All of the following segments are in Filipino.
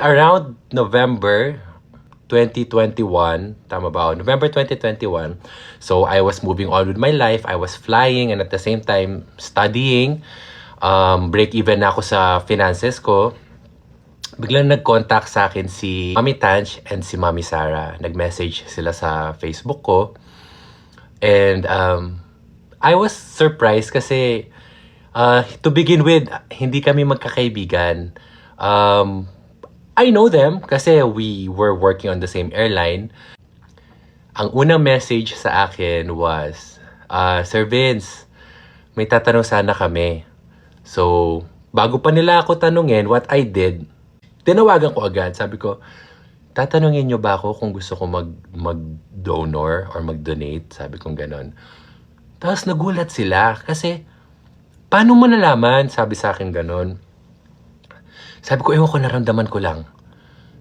around November 2021, tama ba? November 2021. So I was moving on with my life. I was flying and at the same time studying. Break even na ako sa finances ko. Biglang nag-contact sa akin si Mami Tanch and si Mami Sara. Nag-message sila sa Facebook ko. And I was surprised kasi to begin with, hindi kami magkakaibigan. I know them kasi we were working on the same airline. Ang unang message sa akin was, Sir Vince, may tatanong sana kami. So, bago pa nila ako tanungin what I did, tinawagan ko agad. Sabi ko, tatanungin nyo ba ako kung gusto ko mag-donor or mag-donate? Sabi kong ganon. Tapos nagulat sila kasi, paano mo nalaman? Sabi sa akin ganon. Sabi ko, ewan ko, naramdaman ko lang.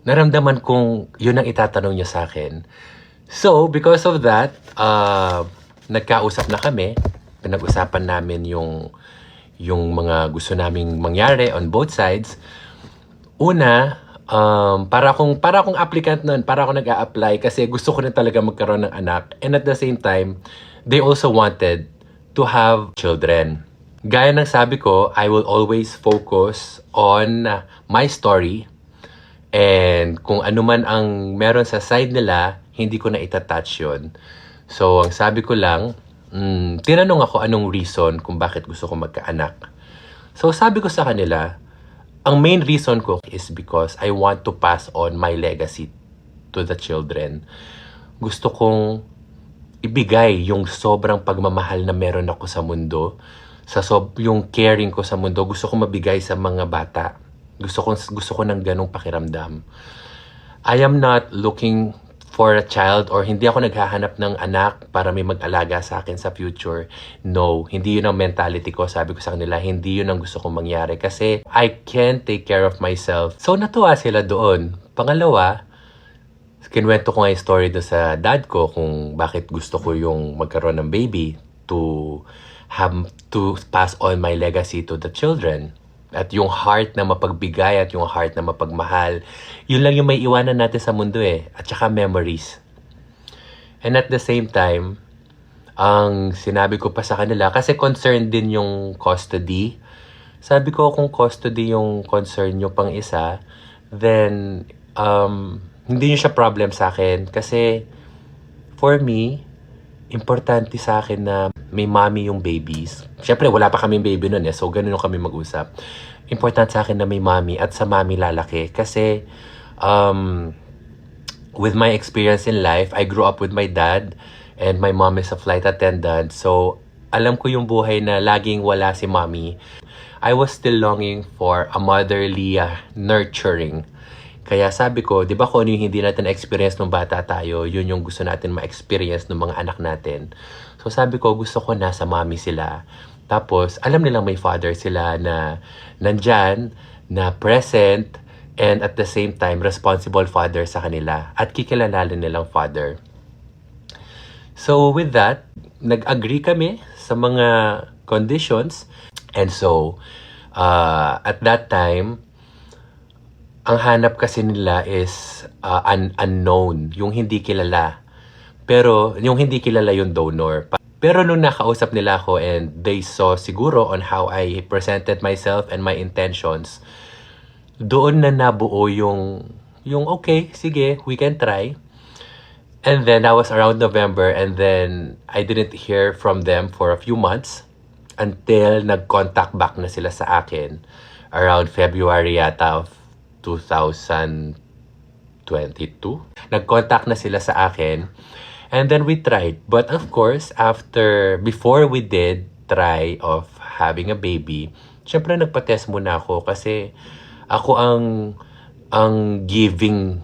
Naramdaman kong yun ang itatanong niya sa akin. So, because of that, nagkausap na kami. Pinag-usapan namin yung mga gusto naming mangyari on both sides. Una, para akong applicant nun, para ako nag-a-apply kasi gusto ko na talaga magkaroon ng anak. And at the same time, they also wanted to have children. Gaya ng sabi ko, I will always focus on my story. And kung ano man ang meron sa side nila, hindi ko na itatouch yun. So, ang sabi ko lang, tinanong ako anong reason kung bakit gusto ko magkaanak. So, sabi ko sa kanila, ang main reason ko is because I want to pass on my legacy to the children. Gusto kong ibigay yung sobrang pagmamahal na meron ako sa mundo, yung caring ko sa mundo, gusto ko mabigay sa mga bata. Gusto ko ng ganong pakiramdam. I am not looking for a child or hindi ako naghahanap ng anak para may mag-alaga sa akin sa future. No, hindi yun ang mentality ko. Sabi ko sa kanila, hindi yun ang gusto kong mangyari kasi I can't take care of myself. So natuwa sila doon. Pangalawa, kinuwento ko nga yung story doon sa dad ko kung bakit gusto ko yung magkaroon ng baby to pass on my legacy to the children. At yung heart na mapagbigay at yung heart na mapagmahal, yun lang yung may iwanan natin sa mundo eh. At saka memories. And at the same time, ang sinabi ko pa sa kanila, kasi concerned din yung custody. Sabi ko kung custody yung concern nyo pang isa, then hindi nyo siya problem sa akin. Kasi for me, importante sa akin na may mommy yung babies. Siyempre, wala pa kaming baby nun eh. So, ganun kami mag-usap. Importante sa akin na may mommy at sa mommy lalaki. Kasi, with my experience in life, I grew up with my dad and my mom is a flight attendant. So, alam ko yung buhay na laging wala si mommy. I was still longing for a motherly nurturing. Kaya sabi ko, di ba kung ano yung hindi natin experience nung bata tayo, yun yung gusto natin ma-experience ng mga anak natin. So sabi ko, gusto ko nasa mommy sila. Tapos, alam nilang may father sila na nandyan, na present, and at the same time, responsible father sa kanila. At kikilalalin nilang father. So with that, nag-agree kami sa mga conditions. And so, at that time, ang hanap kasi nila is unknown, yung hindi kilala. Pero yung hindi kilala yung donor. Pero nung nakausap nila ako and they saw siguro on how I presented myself and my intentions, doon na nabuo yung okay, sige, we can try. And then that was around November and then I didn't hear from them for a few months until nag-contact back na sila sa akin around February yata of 2022. Nag-contact na sila sa akin. And then we tried. But of course, before we did try of having a baby, syempre nagpa-test muna ako kasi ako ang giving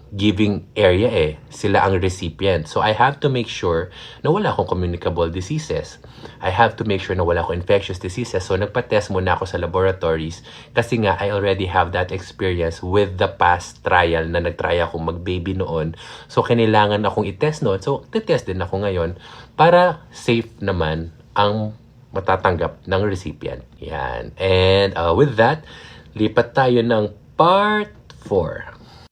area eh. Sila ang recipient. So I have to make sure na wala akong communicable diseases. I have to make sure na wala akong infectious diseases. So nagpa-test muna ako sa laboratories kasi nga I already have that experience with the past trial na nag-try akong mag-baby noon. So kailangan akong i-test noon. So test din ako ngayon para safe naman ang matatanggap ng recipient. Yan. And with that, lipat tayo ng part 4.